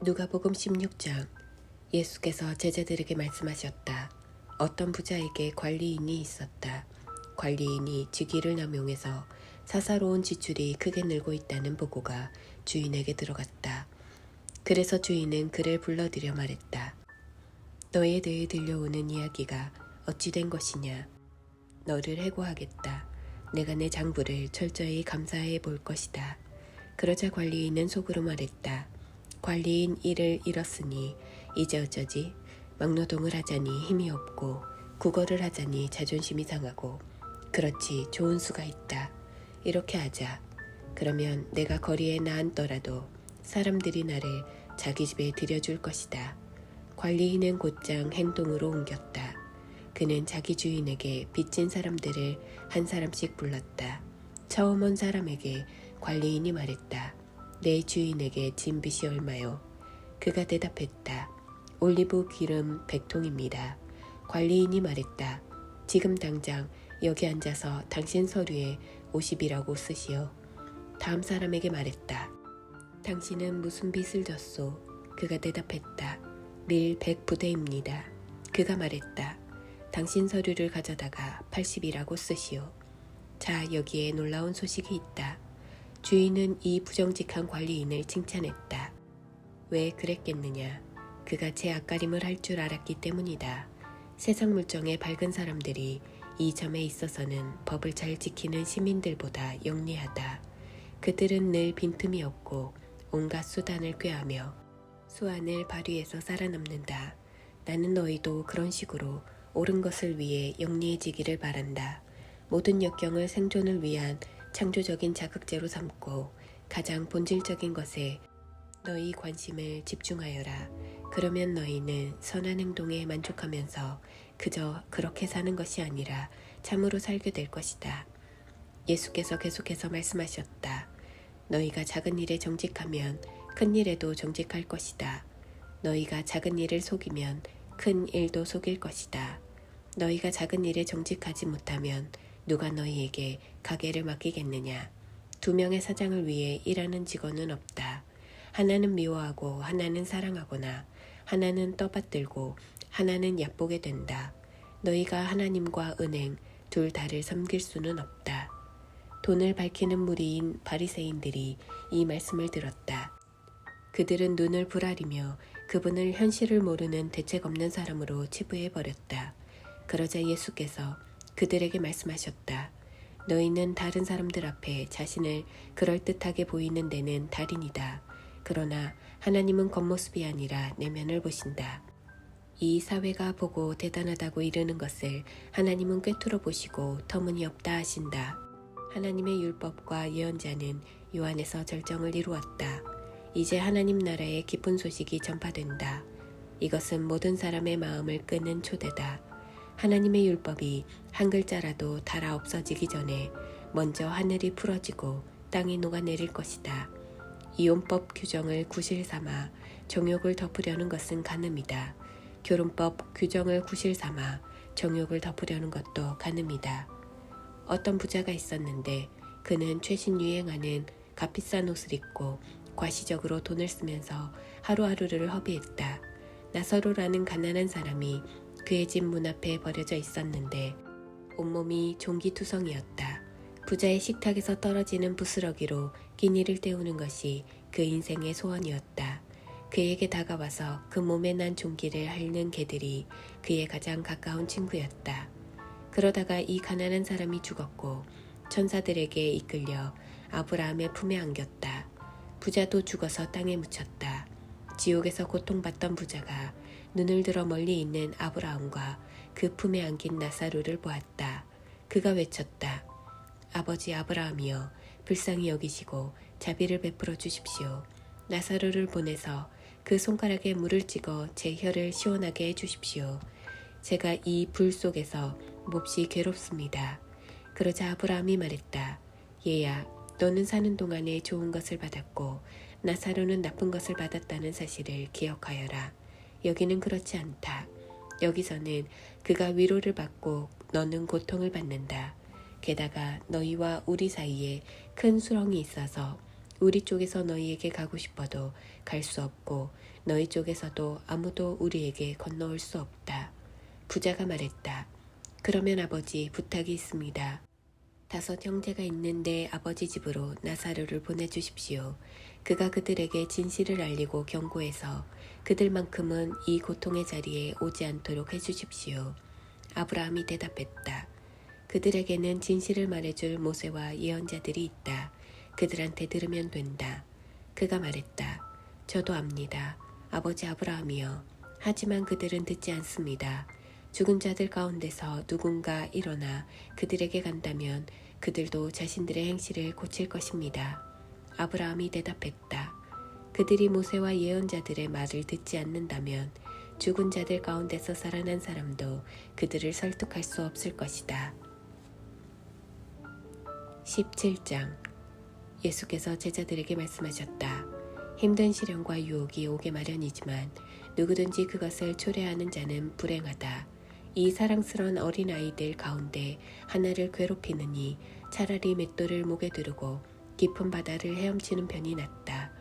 누가복음 16장. 예수께서 제자들에게 말씀하셨다. 어떤 부자에게 관리인이 있었다. 관리인이 직위를 남용해서 사사로운 지출이 크게 늘고 있다는 보고가 주인에게 들어갔다. 그래서 주인은 그를 불러들여 말했다. 너에 대해 들려오는 이야기가 어찌 된 것이냐. 너를 해고하겠다. 내가 내 장부를 철저히 감사해 볼 것이다. 그러자 관리인은 속으로 말했다. 관리인 일을 잃었으니 이제 어쩌지? 막노동을 하자니 힘이 없고 국어를 하자니 자존심이 상하고 그렇지 좋은 수가 있다. 이렇게 하자. 그러면 내가 거리에 나앉더라도 사람들이 나를 자기 집에 들여줄 것이다. 관리인은 곧장 행동으로 옮겼다. 그는 자기 주인에게 빚진 사람들을 한 사람씩 불렀다. 처음 온 사람에게 관리인이 말했다. 내 주인에게 진 빚이 얼마요? 그가 대답했다. 올리브 기름 100통입니다. 관리인이 말했다. 지금 당장 여기 앉아서 당신 서류에 50이라고 쓰시오. 다음 사람에게 말했다. 당신은 무슨 빚을 졌소? 그가 대답했다. 밀 100부대입니다. 그가 말했다. 당신 서류를 가져다가 80이라고 쓰시오. 자, 여기에 놀라운 소식이 있다. 주인은 이 부정직한 관리인을 칭찬했다. 왜 그랬겠느냐? 그가 제 앞가림을 할 줄 알았기 때문이다. 세상 물정에 밝은 사람들이 이 점에 있어서는 법을 잘 지키는 시민들보다 영리하다. 그들은 늘 빈틈이 없고 온갖 수단을 꾀하며 수완을 발휘해서 살아남는다. 나는 너희도 그런 식으로 옳은 것을 위해 영리해지기를 바란다. 모든 역경을 생존을 위한 창조적인 자극제로 삼고 가장 본질적인 것에 너희 관심을 집중하여라. 그러면 너희는 선한 행동에 만족하면서 그저 그렇게 사는 것이 아니라 참으로 살게 될 것이다. 예수께서 계속해서 말씀하셨다. 너희가 작은 일에 정직하면 큰 일에도 정직할 것이다. 너희가 작은 일을 속이면 큰 일도 속일 것이다. 너희가 작은 일에 정직하지 못하면 누가 너희에게 가게를 맡기겠느냐. 두 명의 사장을 위해 일하는 직원은 없다. 하나는 미워하고 하나는 사랑하거나 하나는 떠받들고 하나는 얕보게 된다. 너희가 하나님과 은행 둘 다를 섬길 수는 없다. 돈을 밝히는 무리인 바리새인들이 이 말씀을 들었다. 그들은 눈을 부라리며 그분을 현실을 모르는 대책 없는 사람으로 치부해버렸다. 그러자 예수께서 그들에게 말씀하셨다. 너희는 다른 사람들 앞에 자신을 그럴듯하게 보이는 데는 달인이다. 그러나 하나님은 겉모습이 아니라 내면을 보신다. 이 사회가 보고 대단하다고 이르는 것을 하나님은 꿰뚫어 보시고 터무니없다 하신다. 하나님의 율법과 예언자는 요한에서 절정을 이루었다. 이제 하나님 나라의 기쁜 소식이 전파된다. 이것은 모든 사람의 마음을 끄는 초대다. 하나님의 율법이 한 글자라도 닳아 없어지기 전에 먼저 하늘이 풀어지고 땅이 녹아내릴 것이다. 이혼법 규정을 구실 삼아 정욕을 덮으려는 것은 간음이다. 결혼법 규정을 구실 삼아 정욕을 덮으려는 것도 간음이다. 어떤 부자가 있었는데 그는 최신 유행하는 값비싼 옷을 입고 과시적으로 돈을 쓰면서 하루하루를 허비했다. 나사로라는 가난한 사람이 그의 집 문 앞에 버려져 있었는데 온몸이 종기투성이었다. 부자의 식탁에서 떨어지는 부스러기로 끼니를 때우는 것이 그 인생의 소원이었다. 그에게 다가와서 그 몸에 난 종기를 핥는 개들이 그의 가장 가까운 친구였다. 그러다가 이 가난한 사람이 죽었고 천사들에게 이끌려 아브라함의 품에 안겼다. 부자도 죽어서 땅에 묻혔다. 지옥에서 고통받던 부자가 눈을 들어 멀리 있는 아브라함과 그 품에 안긴 나사로를 보았다. 그가 외쳤다. 아버지 아브라함이여, 불쌍히 여기시고 자비를 베풀어 주십시오. 나사로를 보내서 그 손가락에 물을 찍어 제 혀를 시원하게 해주십시오. 제가 이 불 속에서 몹시 괴롭습니다. 그러자 아브라함이 말했다. 얘야, 너는 사는 동안에 좋은 것을 받았고 나사로는 나쁜 것을 받았다는 사실을 기억하여라. 여기는 그렇지 않다. 여기서는 그가 위로를 받고 너는 고통을 받는다. 게다가 너희와 우리 사이에 큰 수렁이 있어서 우리 쪽에서 너희에게 가고 싶어도 갈 수 없고 너희 쪽에서도 아무도 우리에게 건너올 수 없다. 부자가 말했다. 그러면 아버지, 부탁이 있습니다. 5 형제가 있는데 아버지 집으로 나사로를 보내주십시오. 그가 그들에게 진실을 알리고 경고해서 그들만큼은 이 고통의 자리에 오지 않도록 해주십시오. 아브라함이 대답했다. 그들에게는 진실을 말해줄 모세와 예언자들이 있다. 그들한테 들으면 된다. 그가 말했다. 저도 압니다. 아버지 아브라함이여. 하지만 그들은 듣지 않습니다. 죽은 자들 가운데서 누군가 일어나 그들에게 간다면 그들도 자신들의 행실을 고칠 것입니다. 아브라함이 대답했다. 그들이 모세와 예언자들의 말을 듣지 않는다면 죽은 자들 가운데서 살아난 사람도 그들을 설득할 수 없을 것이다. 17장. 예수께서 제자들에게 말씀하셨다. 힘든 시련과 유혹이 오게 마련이지만 누구든지 그것을 초래하는 자는 불행하다. 이 사랑스러운 어린아이들 가운데 하나를 괴롭히느니 차라리 맷돌을 목에 두르고 깊은 바다를 헤엄치는 편이 낫다.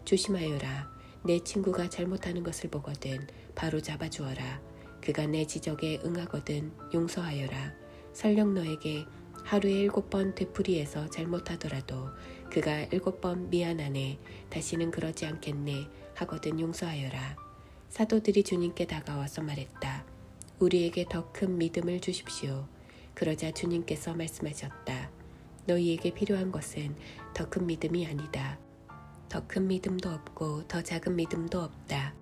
조심하여라. 내 친구가 잘못하는 것을 보거든 바로 잡아주어라. 그가 내 지적에 응하거든 용서하여라. 설령 너에게 하루에 7번 되풀이해서 잘못하더라도 그가 7번 미안하네, 다시는 그러지 않겠네 하거든 용서하여라. 사도들이 주님께 다가와서 말했다. 우리에게 더 큰 믿음을 주십시오. 그러자 주님께서 말씀하셨다. 너희에게 필요한 것은 더 큰 믿음이 아니다. 더 큰 믿음도 없고 더 작은 믿음도 없다.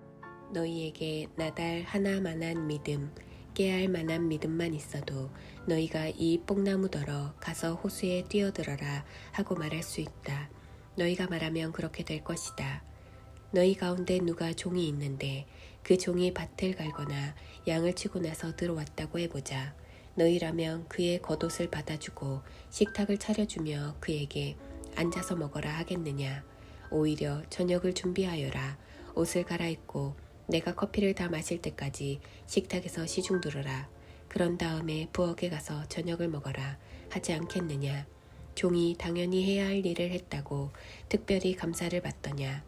너희에게 나달 하나만한 믿음, 깨알 만한 믿음만 있어도 너희가 이 뽕나무더러 가서 호수에 뛰어들어라 하고 말할 수 있다. 너희가 말하면 그렇게 될 것이다. 너희 가운데 누가 종이 있는데 그 종이 밭을 갈거나 양을 치고 나서 들어왔다고 해보자. 너희라면 그의 겉옷을 받아주고 식탁을 차려주며 그에게 앉아서 먹어라 하겠느냐. 오히려 저녁을 준비하여라. 옷을 갈아입고 내가 커피를 다 마실 때까지 식탁에서 시중 들어라. 그런 다음에 부엌에 가서 저녁을 먹어라 하지 않겠느냐. 종이 당연히 해야 할 일을 했다고 특별히 감사를 받더냐.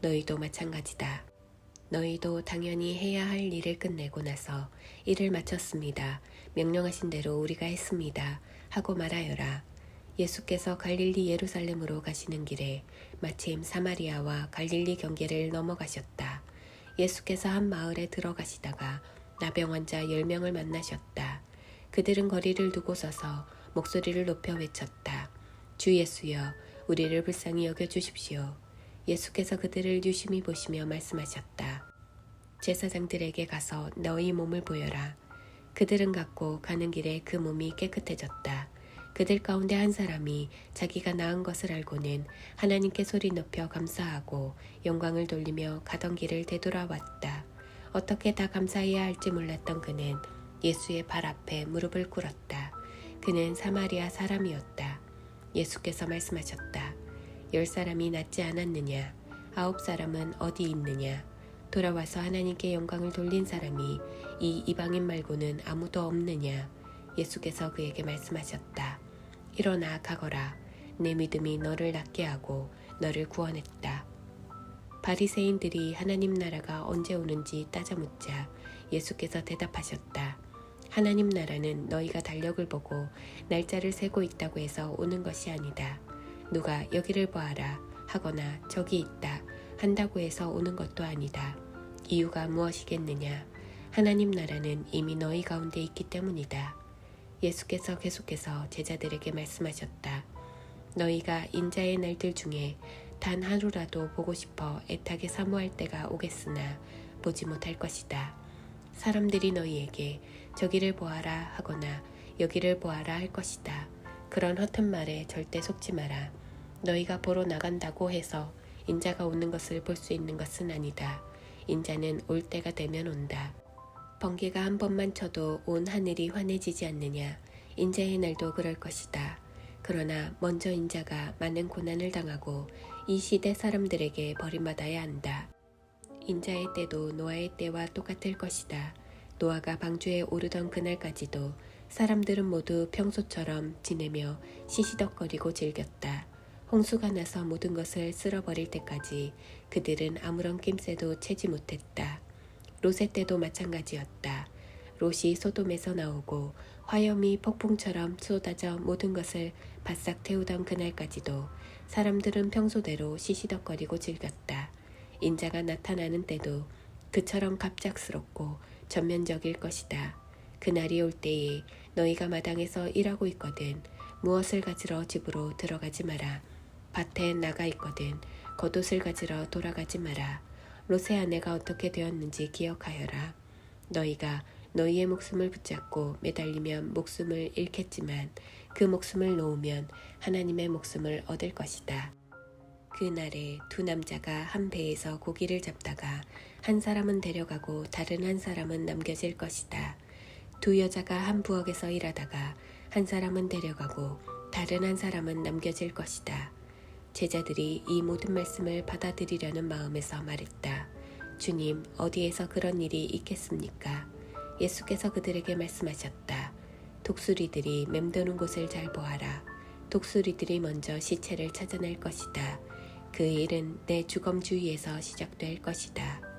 너희도 마찬가지다. 너희도 당연히 해야 할 일을 끝내고 나서 일을 마쳤습니다. 명령하신 대로 우리가 했습니다. 하고 말하여라. 예수께서 갈릴리 예루살렘으로 가시는 길에 마침 사마리아와 갈릴리 경계를 넘어가셨다. 예수께서 한 마을에 들어가시다가 나병 환자 10명을 만나셨다. 그들은 거리를 두고 서서 목소리를 높여 외쳤다. 주 예수여, 우리를 불쌍히 여겨주십시오. 예수께서 그들을 유심히 보시며 말씀하셨다. 제사장들에게 가서 너희 몸을 보여라. 그들은 갔고 가는 길에 그 몸이 깨끗해졌다. 그들 가운데 한 사람이 자기가 나은 것을 알고는 하나님께 소리 높여 감사하고 영광을 돌리며 가던 길을 되돌아왔다. 어떻게 다 감사해야 할지 몰랐던 그는 예수의 발 앞에 무릎을 꿇었다. 그는 사마리아 사람이었다. 예수께서 말씀하셨다. 10사람이 낫지 않았느냐? 9사람은 어디 있느냐? 돌아와서 하나님께 영광을 돌린 사람이 이 이방인 말고는 아무도 없느냐? 예수께서 그에게 말씀하셨다. 일어나 가거라. 내 믿음이 너를 낫게 하고 너를 구원했다. 바리새인들이 하나님 나라가 언제 오는지 따져 묻자 예수께서 대답하셨다. 하나님 나라는 너희가 달력을 보고 날짜를 세고 있다고 해서 오는 것이 아니다. 누가 여기를 보아라 하거나 저기 있다 한다고 해서 오는 것도 아니다. 이유가 무엇이겠느냐? 하나님 나라는 이미 너희 가운데 있기 때문이다. 예수께서 계속해서 제자들에게 말씀하셨다. 너희가 인자의 날들 중에 단 하루라도 보고 싶어 애타게 사모할 때가 오겠으나 보지 못할 것이다. 사람들이 너희에게 저기를 보아라 하거나 여기를 보아라 할 것이다. 그런 허튼 말에 절대 속지 마라. 너희가 보러 나간다고 해서 인자가 오는 것을 볼 수 있는 것은 아니다. 인자는 올 때가 되면 온다. 번개가 한 번만 쳐도 온 하늘이 환해지지 않느냐. 인자의 날도 그럴 것이다. 그러나 먼저 인자가 많은 고난을 당하고 이 시대 사람들에게 버림받아야 한다. 인자의 때도 노아의 때와 똑같을 것이다. 노아가 방주에 오르던 그날까지도 사람들은 모두 평소처럼 지내며 시시덕거리고 즐겼다. 홍수가 나서 모든 것을 쓸어버릴 때까지 그들은 아무런 낌새도 채지 못했다. 롯의 때도 마찬가지였다. 롯이 소돔에서 나오고 화염이 폭풍처럼 쏟아져 모든 것을 바싹 태우던 그날까지도 사람들은 평소대로 시시덕거리고 즐겼다. 인자가 나타나는 때도 그처럼 갑작스럽고 전면적일 것이다. 그날이 올 때에 너희가 마당에서 일하고 있거든 무엇을 가지러 집으로 들어가지 마라. 밭에 나가 있거든 겉옷을 가지러 돌아가지 마라. 롯의 아내가 어떻게 되었는지 기억하여라. 너희가 너희의 목숨을 붙잡고 매달리면 목숨을 잃겠지만 그 목숨을 놓으면 하나님의 목숨을 얻을 것이다. 그날에 두 남자가 한 배에서 고기를 잡다가 한 사람은 데려가고 다른 한 사람은 남겨질 것이다. 두 여자가 한 부엌에서 일하다가 한 사람은 데려가고 다른 한 사람은 남겨질 것이다. 제자들이 이 모든 말씀을 받아들이려는 마음에서 말했다. 주님, 어디에서 그런 일이 있겠습니까? 예수께서 그들에게 말씀하셨다. 독수리들이 맴도는 곳을 잘 보아라. 독수리들이 먼저 시체를 찾아낼 것이다. 그 일은 내 주검 주위에서 시작될 것이다.